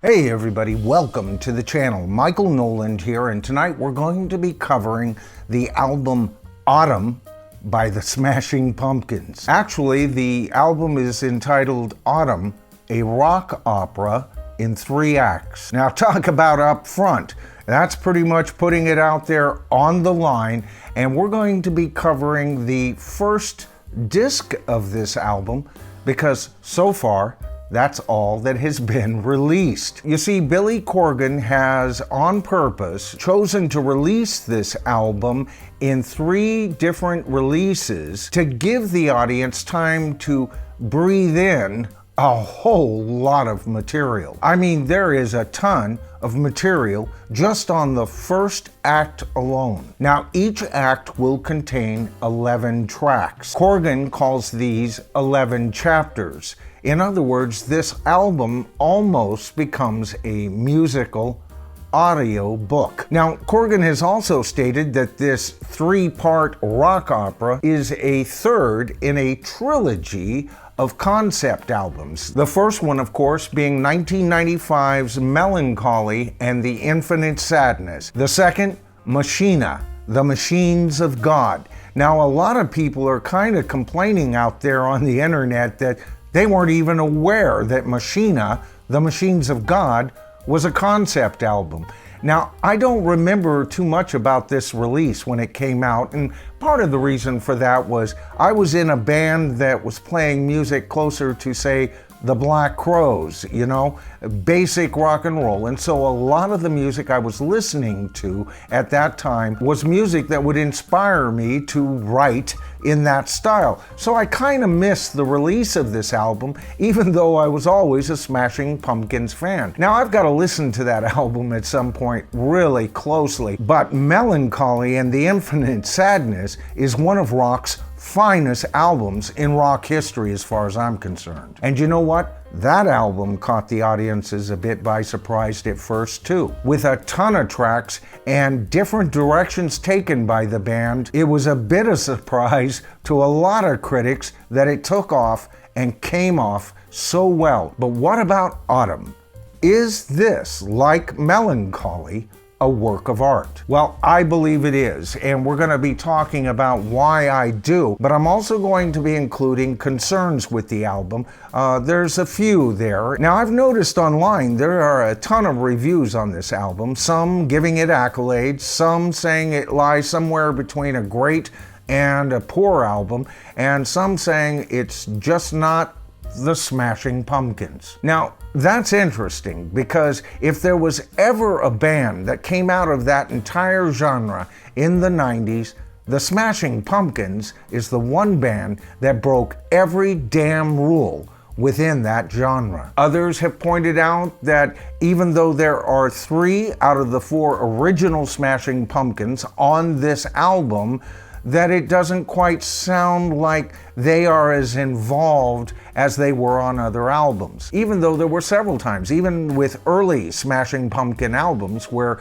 Hey everybody, welcome to the channel. Michael Noland here, and tonight we're going to be covering the album Atum by the Smashing Pumpkins. Actually, the album is entitled Atum, a rock opera in 3 acts. Now talk about up front. That's pretty much putting it out there on the line, and we're going to be covering the first disc of this album because so far that's all that has been released. You see, Billy Corgan has, on purpose, chosen to release this album in 3 different releases to give the audience time to breathe in a whole lot of material. I mean, there is a ton of material just on the first act alone. Now, each act will contain 11 tracks. Corgan calls these 11 chapters. In other words, this album almost becomes a musical audio book. Now, Corgan has also stated that this 3-part rock opera is a third in a trilogy of concept albums. The first one, of course, being 1995's Melancholy and the Infinite Sadness. The second, Machina, the Machines of God. Now, a lot of people are kind of complaining out there on the internet that they weren't even aware that Machina, the Machines of God, was a concept album. Now, I don't remember too much about this release when it came out, and part of the reason for that was I was in a band that was playing music closer to, say, the Black Crowes, you know, basic rock and roll. And so a lot of the music I was listening to at that time was music that would inspire me to write in that style. So I kind of missed the release of this album, even though I was always a Smashing Pumpkins fan. Now I've got to listen to that album at some point really closely, but Melancholy and the Infinite Sadness is one of rock's finest albums in rock history as far as I'm concerned. And you know what? That album caught the audiences a bit by surprise at first too. With a ton of tracks and different directions taken by the band, it was a bit of a surprise to a lot of critics that it took off and came off so well. But what about Atum? Is this, like Melancholy, a work of art? Well, I believe it is, and we're going to be talking about why I do, but I'm also going to be including concerns with the album. There's a few there. Now, I've noticed online there are a ton of reviews on this album, some giving it accolades, some saying it lies somewhere between a great and a poor album, and some saying it's just not the Smashing Pumpkins. Now, that's interesting because if there was ever a band that came out of that entire genre in the 90s, the Smashing Pumpkins is the one band that broke every damn rule within that genre. Others have pointed out that even though there are 3 out of the 4 original Smashing Pumpkins on this album, that it doesn't quite sound like they are as involved as they were on other albums. Even though there were several times, even with early Smashing Pumpkin albums, where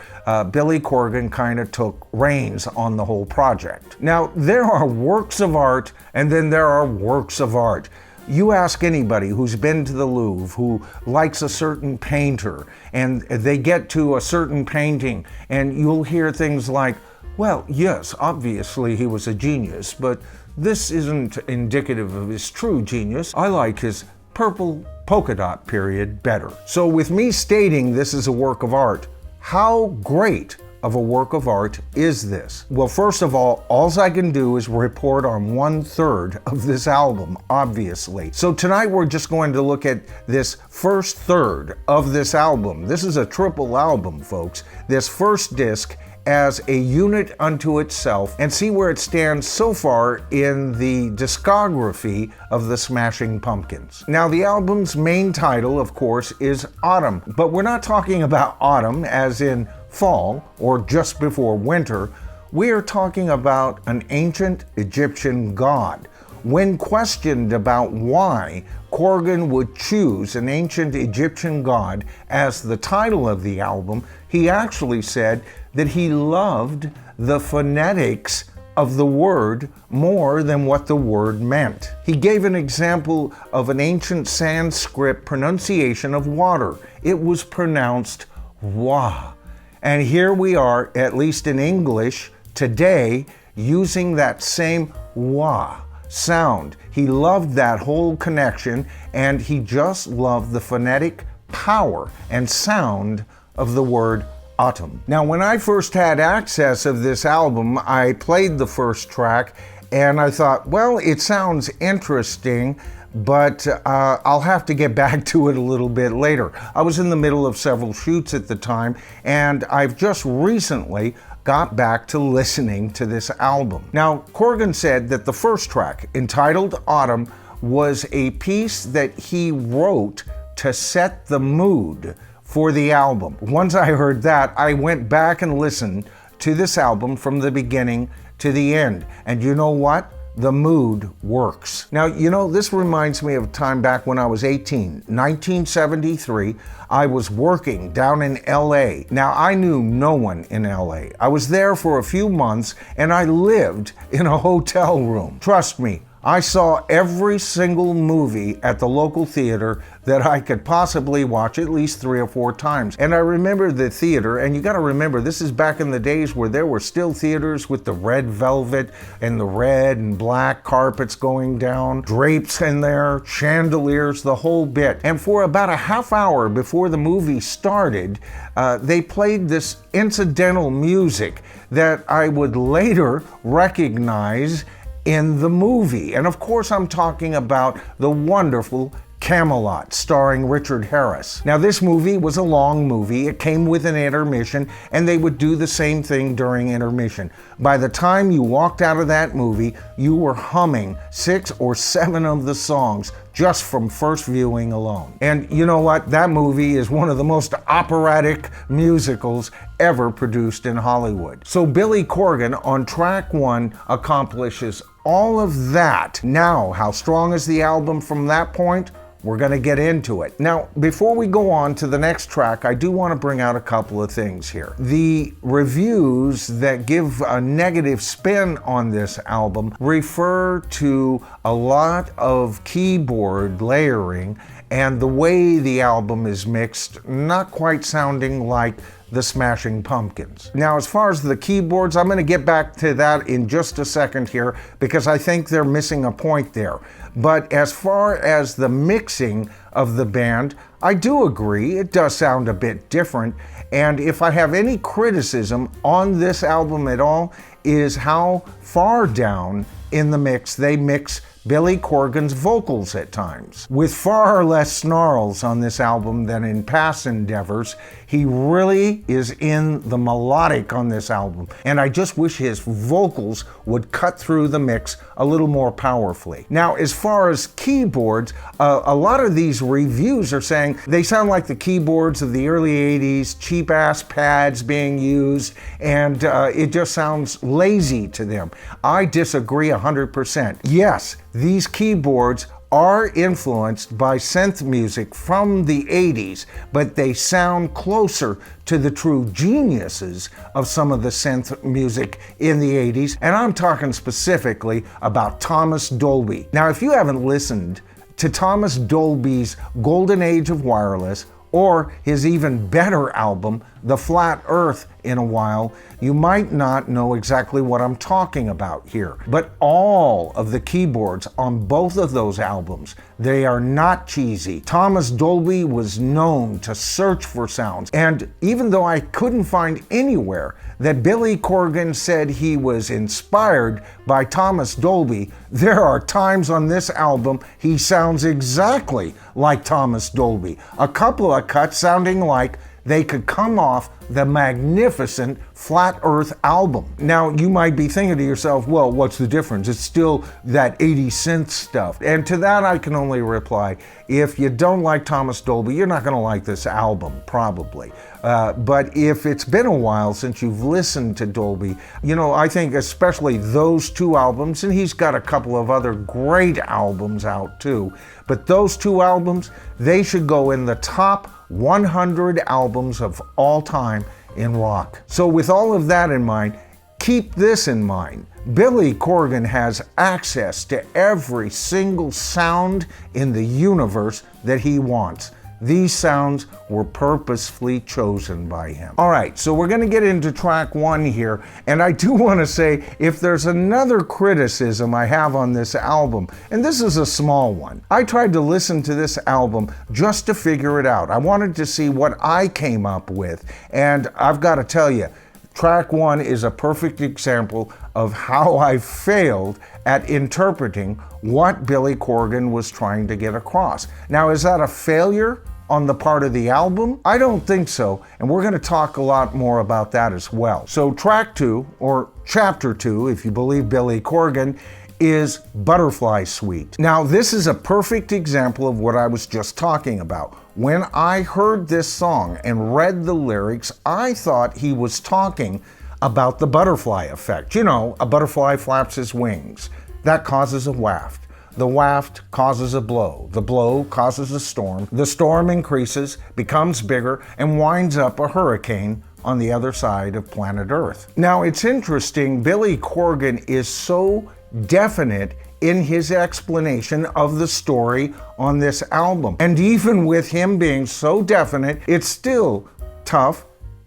Billy Corgan kind of took reins on the whole project. Now, there are works of art, and then there are works of art. You ask anybody who's been to the Louvre, who likes a certain painter, and they get to a certain painting, and you'll hear things like, well, yes, obviously he was a genius, but this isn't indicative of his true genius. I like his purple polka dot period better. So with me stating this is a work of art, how great of a work of art is this? Well, first of all I can do is report on 1/3 of this album, obviously. So tonight we're just going to look at this first third of this album. This is a triple album, folks. This first disc as a unit unto itself and see where it stands so far in the discography of the Smashing Pumpkins. Now, the album's main title, of course, is Atum, but we're not talking about autumn as in fall or just before winter. We are talking about an ancient Egyptian god. When questioned about why Corgan would choose an ancient Egyptian god as the title of the album, he actually said that he loved the phonetics of the word more than what the word meant. He gave an example of an ancient Sanskrit pronunciation of water. It was pronounced wa. And here we are, at least in English today, using that same wa sound. He loved that whole connection, and he just loved the phonetic power and sound of the word Atum. Now, when I first had access of this album, I played the first track and I thought, well, it sounds interesting, but I'll have to get back to it a little bit later. I was in the middle of several shoots at the time, and I've just recently got back to listening to this album. Now, Corgan said that the first track, entitled Atum, was a piece that he wrote to set the mood for the album. Once I heard that, I went back and listened to this album from the beginning to the end. And you know what? The mood works. Now, you know, this reminds me of a time back when I was 18, 1973. I was working down in LA. Now, I knew no one in LA. I was there for a few months and I lived in a hotel room. Trust me, I saw every single movie at the local theater that I could possibly watch at least 3 or 4 times. And I remember the theater, and you gotta remember, this is back in the days where there were still theaters with the red velvet and the red and black carpets going down, drapes in there, chandeliers, the whole bit. And for about a half hour before the movie started, they played this incidental music that I would later recognize in the movie. And of course, I'm talking about the wonderful Camelot, starring Richard Harris. Now, this movie was a long movie. It came with an intermission, and they would do the same thing during intermission. By the time you walked out of that movie, you were humming 6 or 7 of the songs just from first viewing alone. And you know what? That movie is one of the most operatic musicals ever produced in Hollywood. So Billy Corgan on track 1 accomplishes all of that. Now, how strong is the album from that point? We're going to get into it. Now, before we go on to the next track, I do want to bring out a couple of things here. The reviews that give a negative spin on this album refer to a lot of keyboard layering and the way the album is mixed, not quite sounding like the Smashing Pumpkins. Now, as far as the keyboards, I'm going to get back to that in just a second here because I think they're missing a point there. But as far as the mixing of the band, I do agree, it does sound a bit different. And if I have any criticism on this album at all, is how far down in the mix they mix Billy Corgan's vocals at times. With far less snarls on this album than in past endeavors, he really is in the melodic on this album, and I just wish his vocals would cut through the mix a little more powerfully. Now, as far as keyboards, a lot of these reviews are saying they sound like the keyboards of the early 80s, cheap-ass pads being used, and it just sounds lazy to them. I disagree 100%. Yes, these keyboards are influenced by synth music from the 80s, but they sound closer to the true geniuses of some of the synth music in the 80s, and I'm talking specifically about Thomas Dolby. Now, if you haven't listened to Thomas Dolby's Golden Age of Wireless, or his even better album, The Flat Earth, in a while, you might not know exactly what I'm talking about here. But all of the keyboards on both of those albums, they are not cheesy. Thomas Dolby was known to search for sounds, and even though I couldn't find anywhere that Billy Corgan said he was inspired by Thomas Dolby, there are times on this album he sounds exactly like Thomas Dolby. A couple of cuts sounding like they could come off the magnificent Flat Earth album. Now, you might be thinking to yourself, well, what's the difference? It's still that 80s synth stuff. And to that, I can only reply, if you don't like Thomas Dolby, you're not gonna like this album, probably. But if it's been a while since you've listened to Dolby, you know, I think especially those 2 albums, and he's got a couple of other great albums out too, but those 2 albums, they should go in the top 100 albums of all time in rock. So with all of that in mind, keep this in mind. Billy Corgan has access to every single sound in the universe that he wants. These sounds were purposefully chosen by him. All right, so we're going to get into track 1 here, and I do want to say, if there's another criticism I have on this album, and this is a small one, I tried to listen to this album just to figure it out. I wanted to see what I came up with, and I've got to tell you, track 1 is a perfect example of how I failed at interpreting what Billy Corgan was trying to get across. Now, is that a failure on the part of the album? I don't think so, and we're going to talk a lot more about that as well. So track 2, or chapter 2, if you believe Billy Corgan, is Butterfly Suite. Now, this is a perfect example of what I was just talking about. When I heard this song and read the lyrics, I thought he was talking about the butterfly effect. You know, a butterfly flaps his wings. That causes a waft. The waft causes a blow. The blow causes a storm. The storm increases, becomes bigger, and winds up a hurricane on the other side of planet Earth. Now, it's interesting, Billy Corgan is so definite in his explanation of the story on this album. And even with him being so definite, it's still tough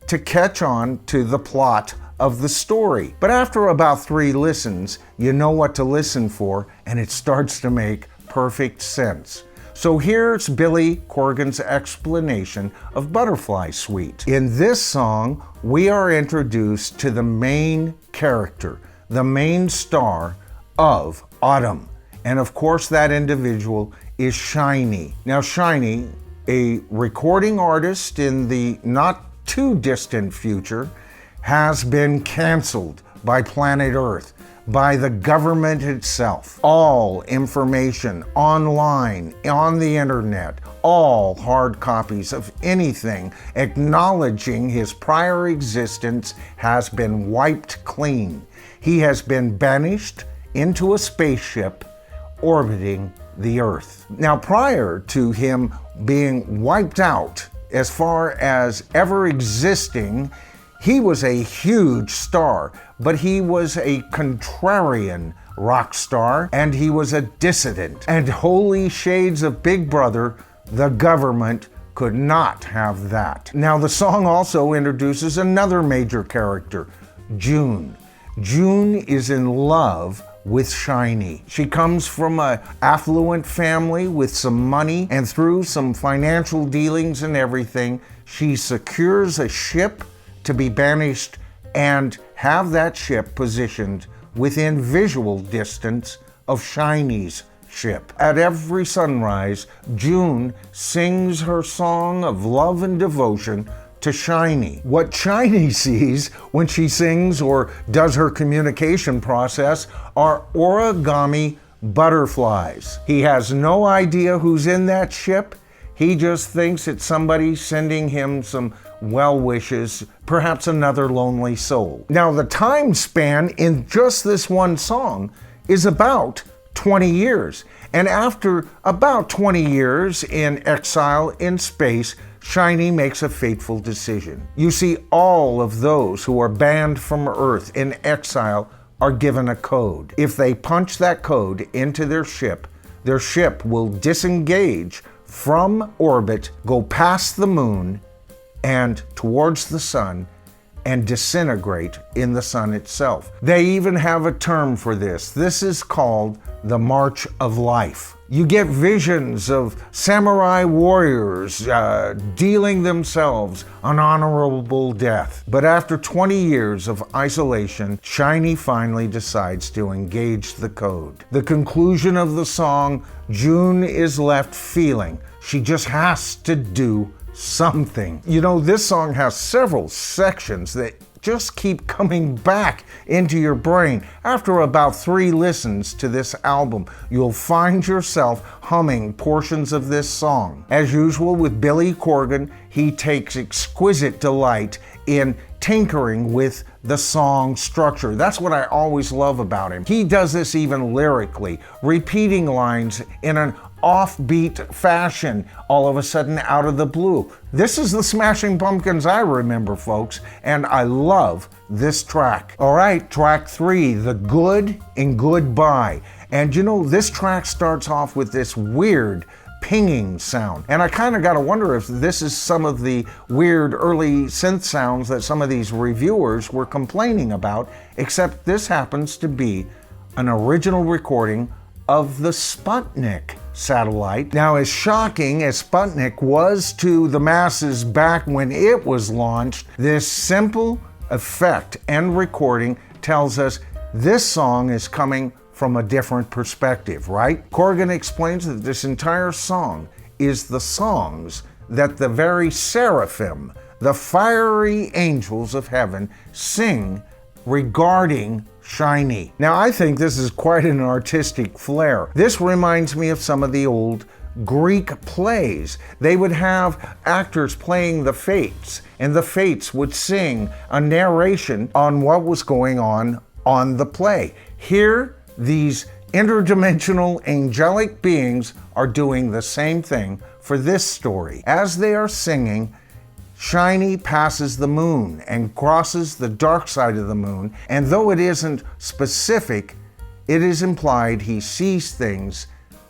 to catch on to the plot of the story. But after about 3 listens, you know what to listen for, and it starts to make perfect sense. So here's Billy Corgan's explanation of Butterfly Suite. In this song, we are introduced to the main character, the main star of Atum. And of course, that individual is Shiny. Now, Shiny, a recording artist in the not too distant future, has been canceled by planet Earth, by the government itself. All information online, on the internet, all hard copies of anything acknowledging his prior existence has been wiped clean. He has been banished into a spaceship orbiting the Earth. Now, prior to him being wiped out, as far as ever existing, he was a huge star, but he was a contrarian rock star, and he was a dissident. And holy shades of Big Brother, the government could not have that. Now, the song also introduces another major character, June. June is in love with Shiny. She comes from an affluent family with some money, and through some financial dealings and everything, she secures a ship to be banished and have that ship positioned within visual distance of Shiny's ship. At every sunrise, June sings her song of love and devotion to Shiny. What Shiny sees when she sings or does her communication process are origami butterflies. He has no idea who's in that ship. He just thinks it's somebody sending him some well wishes, perhaps another lonely soul. Now, the time span in just this one song is about 20 years. And after about 20 years in exile in space, Shiny makes a fateful decision. You see, all of those who are banned from Earth in exile are given a code. If they punch that code into their ship will disengage from orbit, go past the moon and towards the sun, and disintegrate in the sun itself. They even have a term for this. This is called the March of Life. You get visions of samurai warriors dealing themselves an honorable death. But after 20 years of isolation, Shiny finally decides to engage the code. The conclusion of the song, June is left feeling she just has to do something. You know, this song has several sections that just keep coming back into your brain. After about 3 listens to this album, you'll find yourself humming portions of this song. As usual with Billy Corgan, he takes exquisite delight in tinkering with the song structure. That's what I always love about him. He does this even lyrically, repeating lines in an offbeat fashion all of a sudden out of the blue. This is the Smashing Pumpkins I remember, folks, and I love this track. All right, track 3, The Good in Goodbye. And you know, this track starts off with this weird pinging sound. And I kind of got to wonder if this is some of the weird early synth sounds that some of these reviewers were complaining about, except this happens to be an original recording of the Sputnik satellite. Now, as shocking as Sputnik was to the masses back when it was launched, this simple effect and recording tells us this song is coming from a different perspective, right? Corgan explains that this entire song is the songs that the very seraphim, the fiery angels of heaven, sing regarding Shiny. Now, I think this is quite an artistic flair. This reminds me of some of the old Greek plays. They would have actors playing the Fates, and the Fates would sing a narration on what was going on the play. Here, these interdimensional angelic beings are doing the same thing for this story. As they are singing, Shiny passes the moon and crosses the dark side of the moon, and though it isn't specific, it is implied he sees things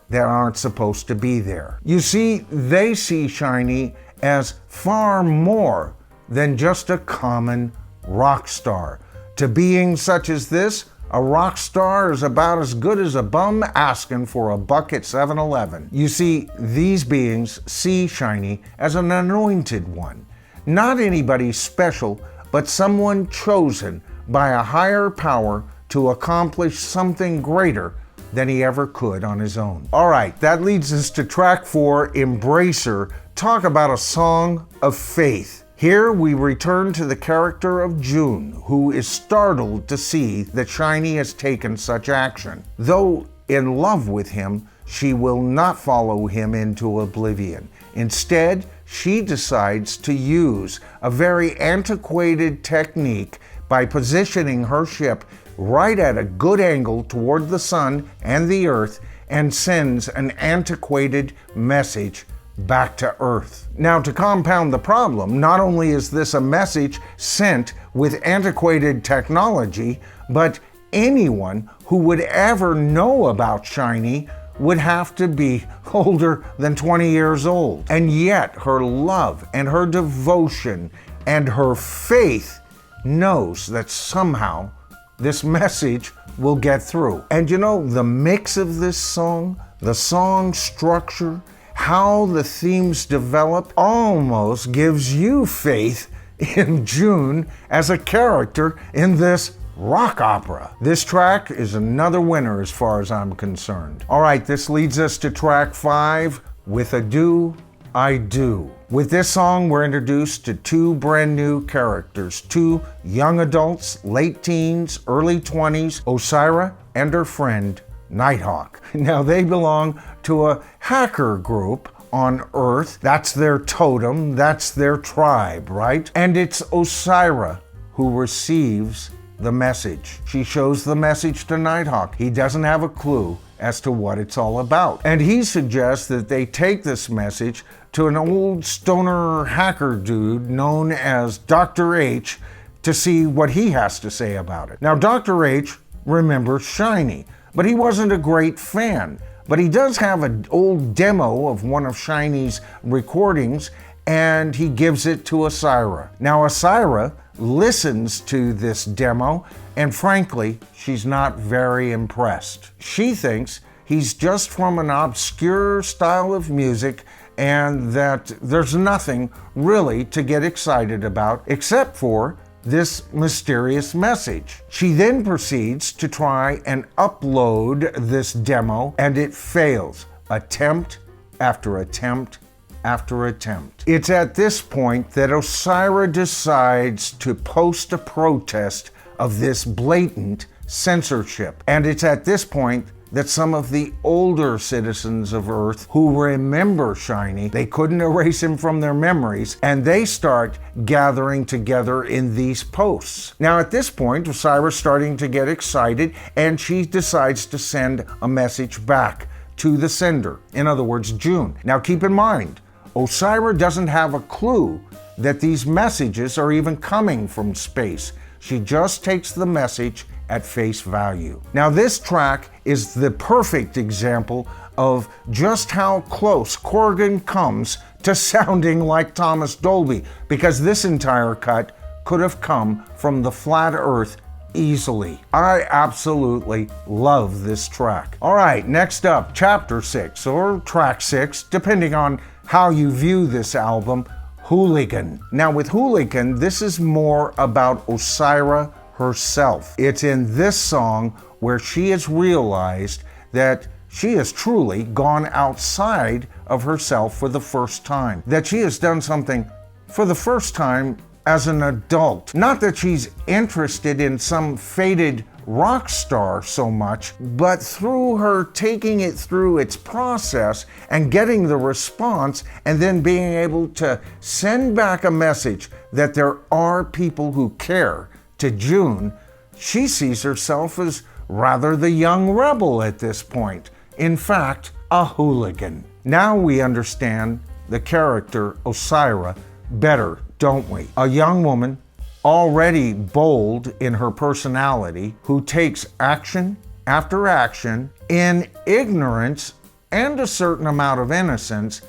that aren't supposed to be there. You see, they see Shiny as far more than just a common rock star. To beings such as this, a rock star is about as good as a bum asking for a buck at 7-Eleven. You see, these beings see Shiny as an anointed one. Not anybody special, but someone chosen by a higher power to accomplish something greater than he ever could on his own. All right, that leads us to track 4, Embracer. Talk about a song of faith. Here we return to the character of June, who is startled to see that Shiny has taken such action. Though in love with him, she will not follow him into oblivion. Instead, she decides to use a very antiquated technique by positioning her ship right at a good angle toward the sun and the earth, and sends an antiquated message back to Earth. Now, to compound the problem, not only is this a message sent with antiquated technology, but anyone who would ever know about Shiny would have to be older than 20 years old. And yet, her love and her devotion and her faith knows that somehow this message will get through. And you know, the mix of this song, the song structure, how the themes develop almost gives you faith in June as a character in this rock opera. This track is another winner as far as I'm concerned. All right, this leads us to track 5, With a Do, I Do. With this song, we're introduced to 2 brand new characters, 2 young adults, late teens, early 20s, Osira and her friend, Nighthawk. Now, they belong to a hacker group on Earth. That's their totem, that's their tribe, right? And it's Osira who receives the message. She shows the message to Nighthawk. He doesn't have a clue as to what it's all about. And he suggests that they take this message to an old stoner hacker dude known as Dr. H to see what he has to say about it. Now, Dr. H remembers Shiny, but he wasn't a great fan. But he does have an old demo of one of Shiny's recordings, and he gives it to Osira. Now, Osira listens to this demo, and frankly, she's not very impressed. She thinks he's just from an obscure style of music and that there's nothing really to get excited about except for this mysterious message. She then proceeds to try and upload this demo, and it fails. Attempt after attempt after attempt. It's at this point that Osira decides to post a protest of this blatant censorship. And it's at this point that some of the older citizens of Earth who remember Shiny, they couldn't erase him from their memories, and they start gathering together in these posts. Now, at this point, Osira's starting to get excited, and she decides to send a message back to the sender, in other words, June. Now keep in mind, Osira doesn't have a clue that these messages are even coming from space. She just takes the message at face value. Now this track is the perfect example of just how close Corgan comes to sounding like Thomas Dolby, because this entire cut could have come from the flat earth easily. I absolutely love this track. All right, next up, chapter 6 or track 6, depending on how you view this album, Hooligan. Now with Hooligan, this is more about Osira herself. It's in this song where she has realized that she has truly gone outside of herself for the first time, that she has done something for the first time as an adult. Not that she's interested in some faded rock star so much, but through her taking it through its process and getting the response and then being able to send back a message that there are people who care to June, she sees herself as rather the young rebel at this point. In fact, a hooligan. Now we understand the character Osira better, don't we? A young woman, already bold in her personality, who takes action after action in ignorance and a certain amount of innocence,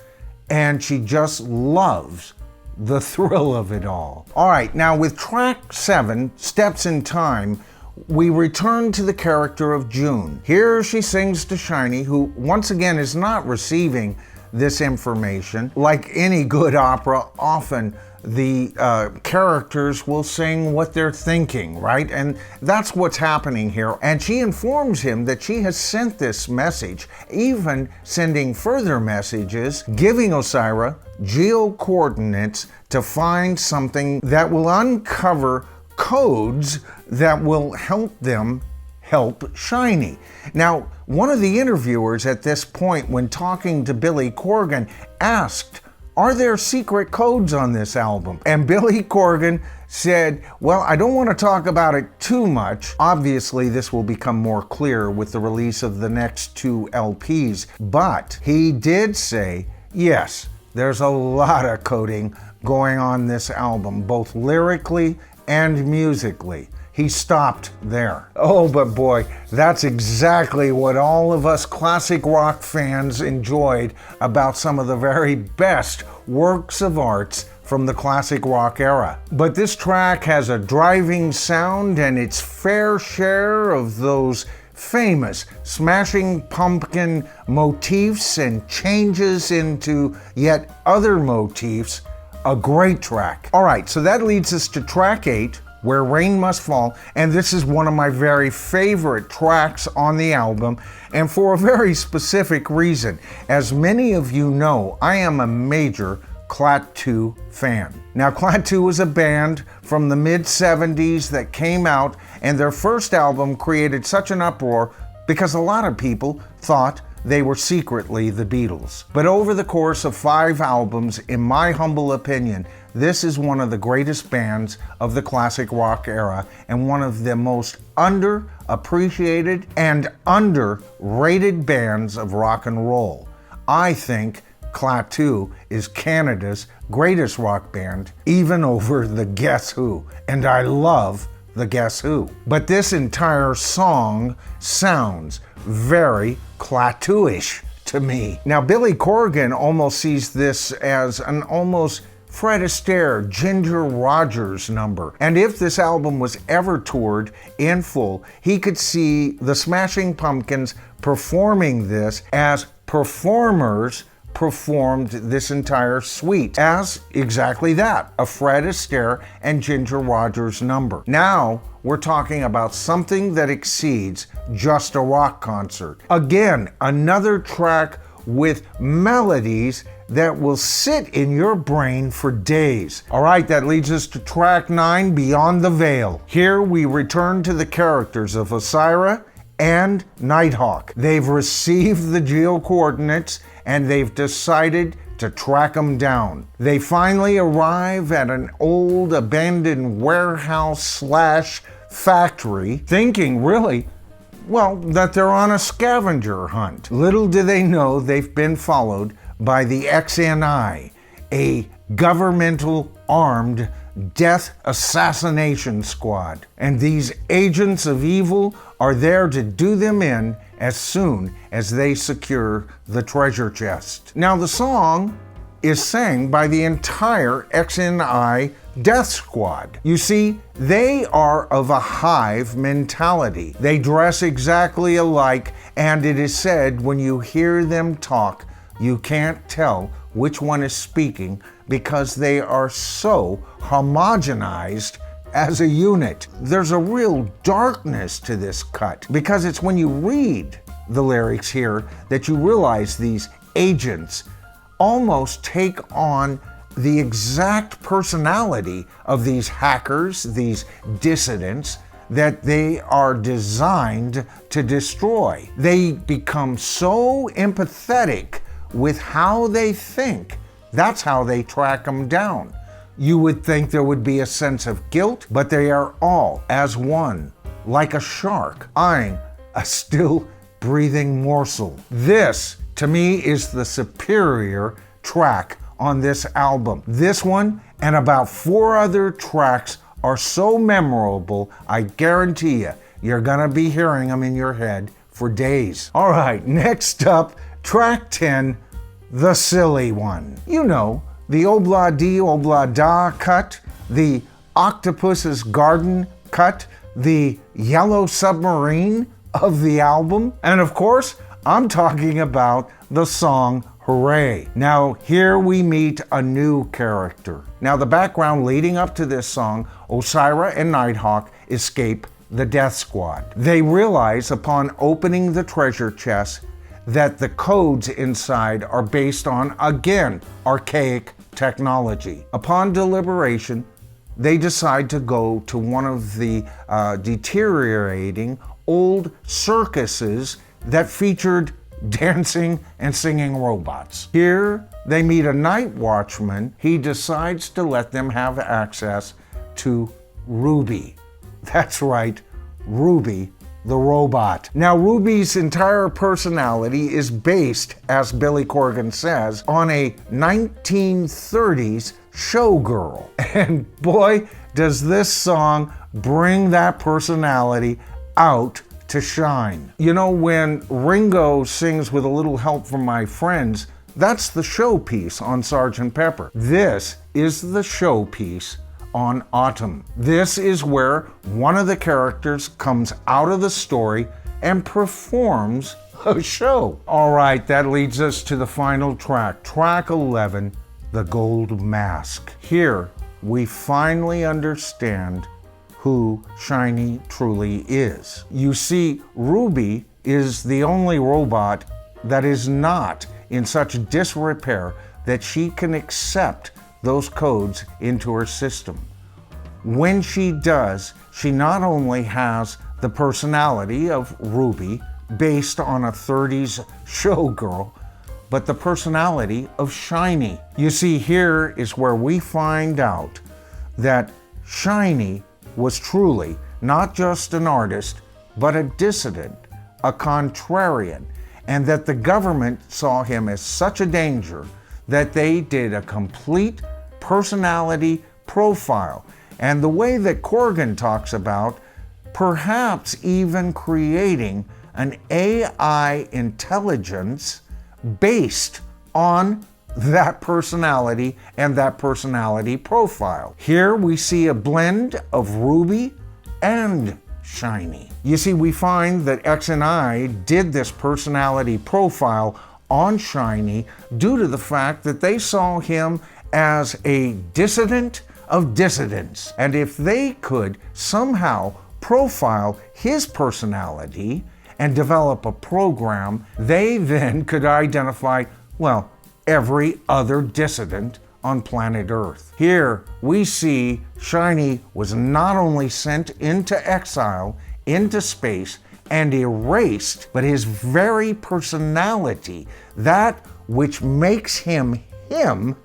and she just loves the thrill of it all. All right, now with track 7, Steps in Time, we return to the character of June. Here she sings to Shiny, who once again is not receiving this information. Like any good opera, often the characters will sing what they're thinking, right? And that's what's happening here. And she informs him that she has sent this message, even sending further messages, giving Osira geo-coordinates to find something that will uncover codes that will help them help Shiny. Now, one of the interviewers at this point, when talking to Billy Corgan, asked, "Are there secret codes on this album?" And Billy Corgan said, "Well, I don't want to talk about it too much. Obviously, this will become more clear with the release of the next 2 LPs, but he did say, yes, there's a lot of coding going on this album, both lyrically and musically." He stopped there. Oh, but boy, that's exactly what all of us classic rock fans enjoyed about some of the very best works of arts from the classic rock era. But this track has a driving sound and its fair share of those famous Smashing Pumpkin motifs and changes into yet other motifs. A great track. All right, so that leads us to track 8, Where Rain Must Fall, and this is one of my very favorite tracks on the album, and for a very specific reason. As many of you know, I am a major Klaatu fan. Now, Klaatu was a band from the mid-70s that came out, and their first album created such an uproar because a lot of people thought they were secretly the Beatles. But over the course of 5 albums, in my humble opinion, this is one of the greatest bands of the classic rock era and one of the most underappreciated and underrated bands of rock and roll. I think Klaatu is Canada's greatest rock band, even over the Guess Who, and I love the Guess Who. But this entire song sounds very Klaatu-ish to me. Now, Billy Corgan almost sees this as an almost Fred Astaire, Ginger Rogers number. And if this album was ever toured in full, he could see the Smashing Pumpkins performing this as performers performed this entire suite as exactly that, a Fred Astaire and Ginger Rogers number. Now we're talking about something that exceeds just a rock concert. Again, another track with melodies that will sit in your brain for days. All right, that leads us to track 9, Beyond the Veil. Here we return to the characters of Osira and Nighthawk. They've received the geo-coordinates and they've decided to track them down. They finally arrive at an old abandoned warehouse / factory, thinking really well, that they're on a scavenger hunt. Little do they know they've been followed by the XNI, a governmental armed death assassination squad. And these agents of evil are there to do them in as soon as they secure the treasure chest. Now, the song is sang by the entire XNI death squad. You see, they are of a hive mentality. They dress exactly alike, and it is said when you hear them talk, you can't tell which one is speaking because they are so homogenized as a unit. There's a real darkness to this cut because it's when you read the lyrics here that you realize these agents almost take on the exact personality of these hackers, these dissidents that they are designed to destroy. They become so empathetic with how they think. That's how they track them down. You would think there would be a sense of guilt, but they are all as one, like a shark eyeing a still breathing morsel. This, to me, is the superior track on this album. This one and about 4 other tracks are so memorable, I guarantee you're gonna be hearing them in your head for days. All right, next up, track 10, the silly one. You know, the Obla Di Obla Da cut, the Octopus's Garden cut, the Yellow Submarine of the album, and of course, I'm talking about the song Hooray. Now, here we meet a new character. Now, the background leading up to this song, Osira and Nighthawk escape the death squad. They realize upon opening the treasure chest that the codes inside are based on, again, archaic technology. Upon deliberation, they decide to go to one of the deteriorating old circuses that featured dancing and singing robots. Here, they meet a night watchman. He decides to let them have access to Ruby. That's right, Ruby the robot. Now, Ruby's entire personality is based, as Billy Corgan says, on a 1930s showgirl. And boy, does this song bring that personality out to shine. You know, when Ringo sings With a Little Help from My Friends, that's the showpiece on Sgt. Pepper. This is the showpiece on Atum. This is where one of the characters comes out of the story and performs a show. All right, that leads us to the final track, track 11, The Gold Mask. Here, we finally understand who Shiny truly is. You see, Ruby is the only robot that is not in such disrepair that she can accept those codes into her system. When she does, she not only has the personality of Ruby, based on a 30s showgirl, but the personality of Shiny. You see, here is where we find out that Shiny was truly not just an artist, but a dissident, a contrarian, and that the government saw him as such a danger that they did a complete personality profile. And the way that Corgan talks about perhaps even creating an AI intelligence based on that personality and that personality profile. Here we see a blend of Ruby and Shiny. You see, we find that XNI did this personality profile on Shiny due to the fact that they saw him as a dissident of dissidents. And if they could somehow profile his personality and develop a program, they then could identify, well, every other dissident on planet Earth. Here we see Shiny was not only sent into exile, into space, and erased, but his very personality, that which makes him him,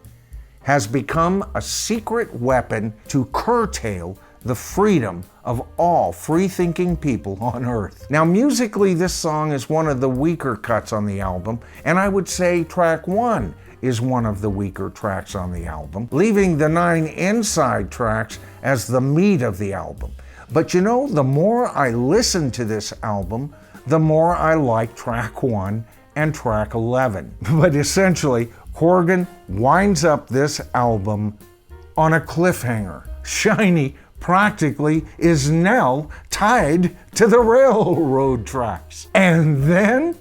has become a secret weapon to curtail the freedom of all free-thinking people on Earth. Now, musically, this song is one of the weaker cuts on the album, and I would say track 1 is one of the weaker tracks on the album, leaving the 9 inside tracks as the meat of the album. But you know, the more I listen to this album, the more I like track 1 and track 11. But essentially, Corgan winds up this album on a cliffhanger. Shiny practically is now tied to the railroad tracks. And then,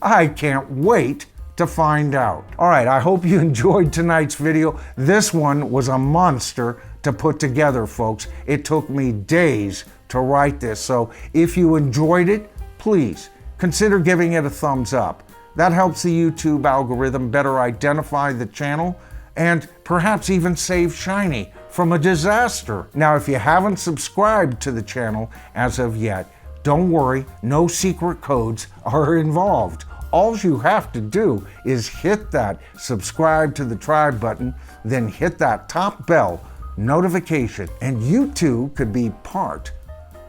I can't wait to find out. All right, I hope you enjoyed tonight's video. This one was a monster to put together, folks. It took me days to write this, so if you enjoyed it, please consider giving it a thumbs up. That helps the YouTube algorithm better identify the channel and perhaps even save Shiny from a disaster. Now, if you haven't subscribed to the channel as of yet, don't worry, no secret codes are involved. All you have to do is hit that subscribe to the tribe button, then hit that top bell notification, and you too could be part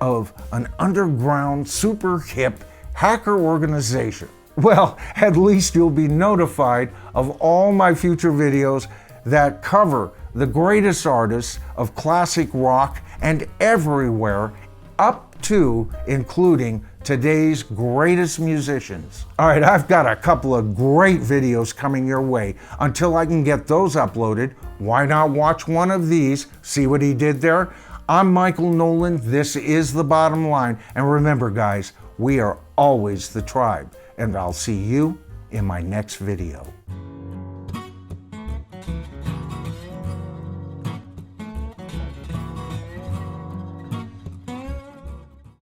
of an underground super hip hacker organization. Well, at least you'll be notified of all my future videos that cover the greatest artists of classic rock and everywhere, up to including today's greatest musicians. All right, I've got a couple of great videos coming your way. Until I can get those uploaded, why not watch one of these, see what he did there? I'm Michael Nolan, this is The Bottom Line, and remember guys, we are always the tribe, and I'll see you in my next video.